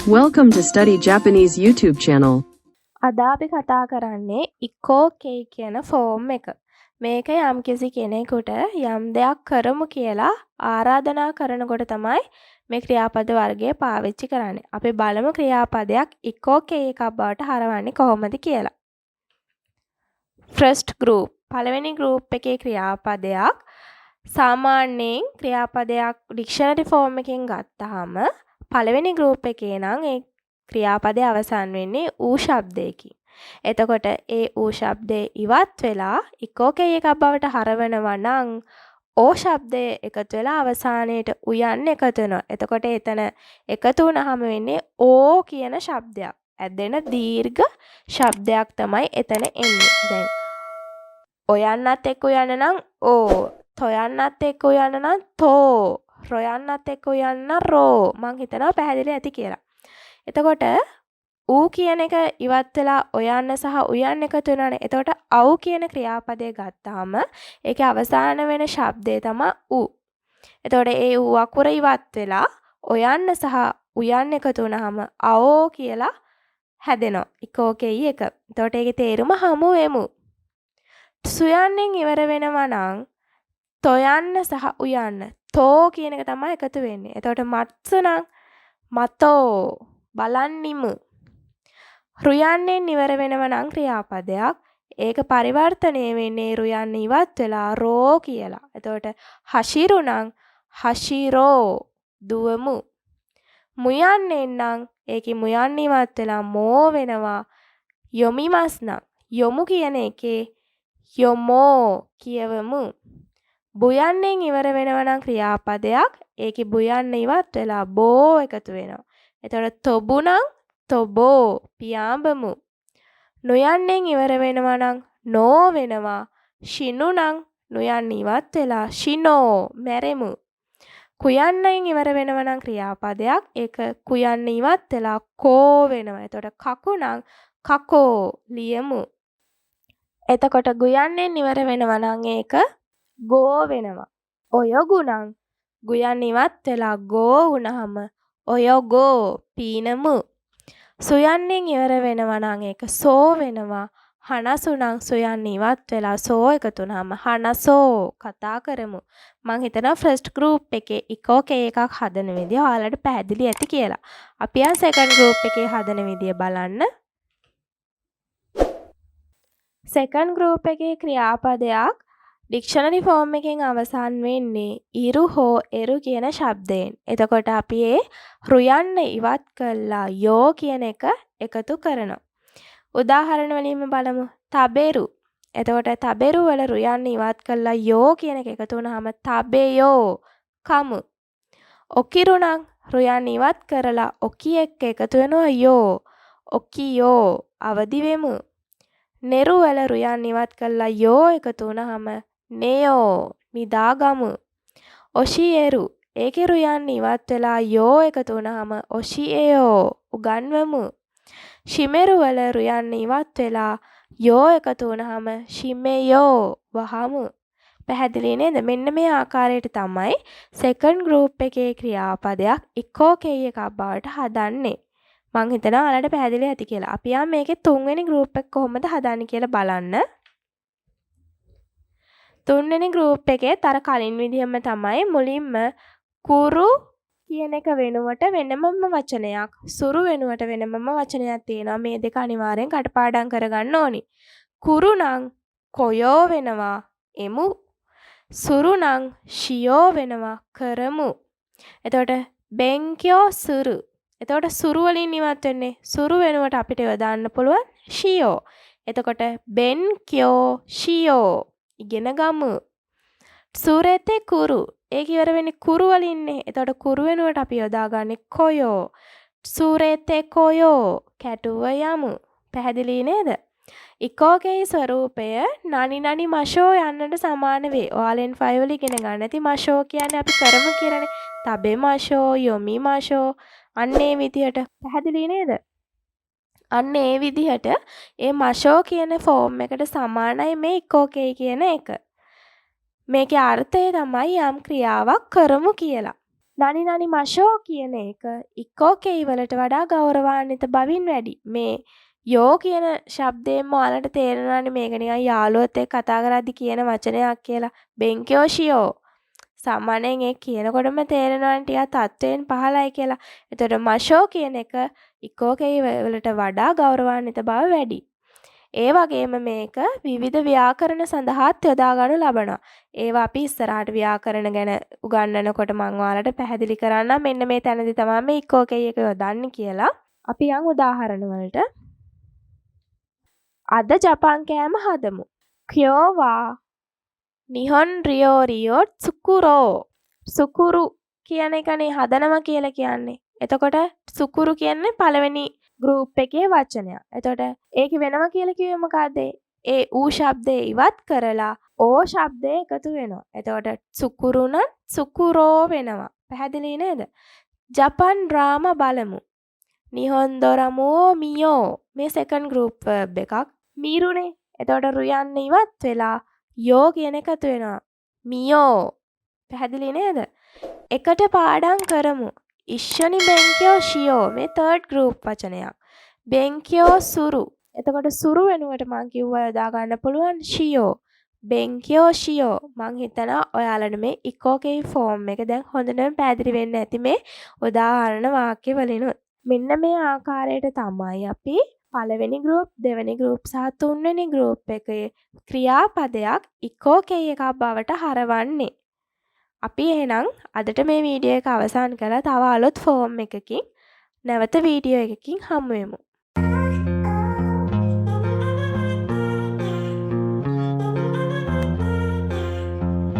Welcome to Study Japanese YouTube channel. අද අපි කතා කරන්නේ ඉකෝකේ කියන ෆෝම් එක. මේක යම්කිසි කෙනෙකුට යම් දෙයක් කරමු කියලා ආරාධනා කරනකොට තමයි මේ ක්‍රියාපද වර්ගය පාවිච්චි කරන්නේ. අපි බලමු ක්‍රියාපදයක් ඉකෝකේ එකක් බවට හරවන්නේ කොහොමද කියලා. ෆර්ස්ට් ගෲප් පළවෙනි ගෲප් එකේ ක්‍රියාපදයක් සාමාන්‍යයෙන් ක්‍රියාපදයක් ඩික්ෂනරි ෆෝම් එකෙන් ගත්තාම පළවෙනි ගෲප් එකේ නම් ඒ ක්‍රියාපදය අවසන් වෙන්නේ ඌ ශබ්දයකින්. එතකොට ඒ ඌ ශබ්දේ ඉවත් වෙලා ඉකෝකේ එකක් බවට හරවනවා නම් ඕ ශබ්දය එකතු වෙලා අවසානයේට උයන් එකතු වෙනවා. එතකොට එතන එකතු වුණාම වෙන්නේ ඕ කියන ශබ්දයක්. ඇදෙන දීර්ඝ ශබ්දයක් තමයි එතන එන්නේ. දැන් ඔයන්නත් එක්ක උයන්න නම් ඕ, තොයන්නත් එක්ක උයන්න නම් තෝ, රොයන්නත් එක්ක උයන්න රෝ. මං හිතනවා පැහැදිලි ඇති කියලා. එතකොට ඌ කියන එක ඉවත් වෙලා ඔයන්න සහ උයන් එකතු වෙනවානේ. එතකොට අව් කියන ක්‍රියාපදය ගත්තාම ඒකේ අවසාන වෙන ශබ්දය තමයි ඌ. එතකොට ඒ ඌ අකුර ඉවත් වෙලා ඔයන්න සහ උයන් එකතු වුණාම අවෝ කියලා හැදෙනවා. ඉකෝකෙයි එක. එතකොට ඒකේ තේරුම හමු වෙමු. සුයන්නෙන් ඉවර වෙනවා නම් තොයන්න සහ උයන්න තෝ කියන එක තමයි එකතු වෙන්නේ. එතකොට මත්සු නම් මතෝ බලන්නිමු. රුයන්නෙන් ඉවර වෙනවා නම් ක්‍රියාපදයක් ඒක පරිවර්තනය වෙන්නේ රුයන්න ඉවත් වෙලා රෝ කියලා. එතකොට හෂිරු නම් හෂිරෝ දුවමු. මුයන්නෙන් නම් ඒකේ මුයන් ඉවත් වෙලා මෝ වෙනවා. යොමිමස් නම් යොමු කියන එකේ යොමෝ කියවමු. බුයන්නෙන් ඉවර වෙනවා නම් ක්‍රියාපදයක් ඒකේ බුයන්න ඉවත් වෙලා බෝ එකතු වෙනවා. එතකොට තොබු නම් තොබෝ පියාඹමු. නොයන්නෙන් ඉවර වෙනවා නම් නෝ වෙනවා. ශිනු නම් නොයන් ඉවත් වෙලා ශිනෝ මැරෙමු. කුයන්නෙන් ඉවර වෙනවා නම් ක්‍රියාපදයක් ඒක කුයන්න ඉවත් වෙලා කෝ වෙනවා. එතකොට කකු නම් කකෝ ලියමු. එතකොට ගුයන්නෙන් ඉවර වෙනවා නම් ඒක ගෝ වෙනවා. ඔයගු නම් ගුයන් ඉවත් වෙලා ගෝ වුණාම ඔයගෝ පීනමු. සුයන්නෙන් ඉවර වෙනවා නම් ඒක සෝ වෙනවා. හනසු නම් සුයන් ඉවත් වෙලා සෝ එකතු වුණාම හනසෝ කතා කරමු. මං හිතනවා ෆර්ස්ට් ගෲප් එකේ ඉකෝකේ එකක් හදන විදිය ඔයාලට පැහැදිලි ඇති කියලා. අපි ආ සෙකන්ඩ් ගෲප් එකේ හදන විදිය බලන්න. සෙකන්ඩ් ගෲප් එකේ ක්‍රියාපදයක් ඩික්ෂනරි ෆෝම් එකෙන් අවසන් වෙන්නේ ඉරු හෝ එරු කියන ශබ්දයෙන්. එතකොට අපි ඒ රුයන්න ඉවත් කළා යෝ කියන එක එකතු කරනවා. උදාහරණ වලින්ම බලමු. තබෙරු. එතකොට තබෙරු වල රුයන්න ඉවත් කළා යෝ කියන එක එකතු වුණාම තබෙයෝ කමු. ඔකිරු නම් රුයන්න ඉවත් කරලා ඔකි එක්ක එකතු වෙනවා යෝ. ඔකියෝ අවදි වෙමු. නෙරු වල රුයන් ඉවත් කළා යෝ එකතු වුණාම නෙයෝ නිදාගමු. ඔෂියෙරු ඒකේ රුයන් ඉවත් වෙලා යෝ එකතු වුණාම ඔෂියෝ උගන්වමු. ශිමෙරු වල රුයන් ඉවත් වෙලා යෝ එකතු වුණාම ශිමෙයෝ වහමු. පැහැදිලි නේද? මෙන්න මේ ආකාරයට තමයි සෙකන්ඩ් ගෲප් එකේ ක්‍රියාපදයක් ඉකෝකේ එකක් බවට හදන්නේ. මං හිතනවා ඔයාලට පැහැදිලි ඇති කියලා. අපි ආ මේකේ තුන්වෙනි ගෲප් එක කොහොමද හදන්නේ කියලා බලන්න. තුන්වෙනි ගෲප් එකේ තර කලින් විදිහම තමයි මුලින්ම කුරු කියන එක වෙනුවට වෙනමම වචනයක්, සුරු වෙනුවට වෙනමම වචනයක් තියෙනවා. මේ දෙක අනිවාර්යෙන් කටපාඩම් කරගන්න ඕනි. කුරු නම් කොයෝ වෙනවා එමු. සුරු නම් ෂියෝ වෙනවා කරමු. එතකොට බෙන්කියෝ සුරු. එතකොට සුරු වලින් ඉවත් වෙන්නේ සුරු වෙනුවට අපිට යොදාන්න පුළුවන් ෂියෝ. එතකොට බෙන් කියෝ ෂියෝ ඉගෙන ගමු. සුරෙතේ කුරු. ඒක ඉවර වෙන්නේ කුරු වලින්නේ. එතකොට කුරු වෙනුවට අපි යොදාගන්නේ කොයෝ. සුරෙතේ කොයෝ කැටුව යමු. පැහැදිලි නේද? ඉකෝකේ ස්වරූපය නනි නනි මෂෝ යන්නට සමාන වේ. ඔයාලෙන් 5 වල ඉගෙන ගන්න ඇති මෂෝ කියන්නේ අපි කරමු කියලානේ. තබේ මෂෝ, යොමි මෂෝ අන්න ඒ විදිහට පැහැදිලි නේද? අන්න ඒ විදිහට ඒ මෂෝ කියන ෆෝම් එකට සමානයි මේ ඉකෝකේ කියන එක. මේකේ අර්ථය තමයි යම් ක්‍රියාවක් කරමු කියලා. නනි නනි මෂෝ කියන එක ඉක්කෝකෙයි වලට වඩා ගෞරවාන්විත බවින් වැඩි. මේ යෝ කියන ශබ්දයෙන්ම ඔයාලට තේරෙනවානේ මේක නිකන් යාළුවොත් එක්ක කතා කරද්දි කියන වචනයක් කියලා. බෙන්කියෝෂියෝ. සාමාන්‍යයෙන් ඒ කියනකොටම තේරෙනවානේ ටිකක් තත්වයෙන් පහළයි කියලා. එතකොට මෂෝ කියන එක ඉක්කෝකෙයි වලට වඩා ගෞරවාන්විත බව වැඩි. ඒ වගේම මේක විවිධ ව්‍යාකරණ සඳහාත් යොදා ගන්නු ලබනවා. ඒවා අපි ඉස්සරහට ව්‍යාකරණ ගැන උගන්වනකොට මම ඔයාලට පැහැදිලි කරන්නම්. මෙන්න මේ තැනදී තමයි මේ ඉක්කෝකෙයි එක යොදන්නේ කියලා. අපි යන් උදාහරණ වලට. අද ජපන් කෑම හදමු. කියෝවා නිහොන් රියෝ රියෝ සුකුරෝ. සුකුරු කියන එකනේ හදනවා කියලා කියන්නේ. එතකොට සුකුරු කියන්නේ පළවෙනි ගෲප් එකේ වචනයක්. එතකොට ඒකේ වෙනවා කියලා කිව්වේ මොකද්ද? ඒ ඌ ශබ්දේ ඉවත් කරලා ඕ ශබ්දේ එකතු වෙනවා. එතකොට සුකුරු නම් සුකුරෝ වෙනවා. පැහැදිලි නේද? ජපන් ඩ්‍රාමා බලමු. නිහොන් දොරමෝ මියෝ. මේ සෙකන්ඩ් ගෲප් verb එකක්. මීරුනේ. එතකොට රු යන්න ඉවත් වෙලා යෝ කියන එකතු වෙනවා. මියෝ. පැහැදිලි නේද? එකට පාඩම් කරමු. ඉෂ්ෂොනි බෙන්කියෝ ෂියෝ. මේ තර්ඩ් ගෲප් වචනයක්. බෙන්කියෝ සුරු. එතකොට සුරු වෙනුවට මම කිව්වා යොදා ගන්න පුළුවන් ෂියෝ. බෙන්කියෝ ෂියෝ. මං හිතනවා ඔයාලට මේ ඉකෝකේ ෆෝම් එක දැන් හොඳටම පැහැදිලි වෙන්න ඇති මේ උදාහරණ වාක්‍ය වලිනුත්. මෙන්න මේ ආකාරයට තමයි අපි පළවෙනි ගෲප්, දෙවෙනි ගෲප් සහ තුන්වෙනි ගෲප් එකේ ක්‍රියාපදයක් ඉකෝකේ එකක් බවට හරවන්නේ. අපි එහෙනම් අදට මේ වීඩියෝ එක අවසන් කරලා තව අලුත් ෆෝම් එකකින් නැවත වීඩියෝ එකකින් හමු වෙමු.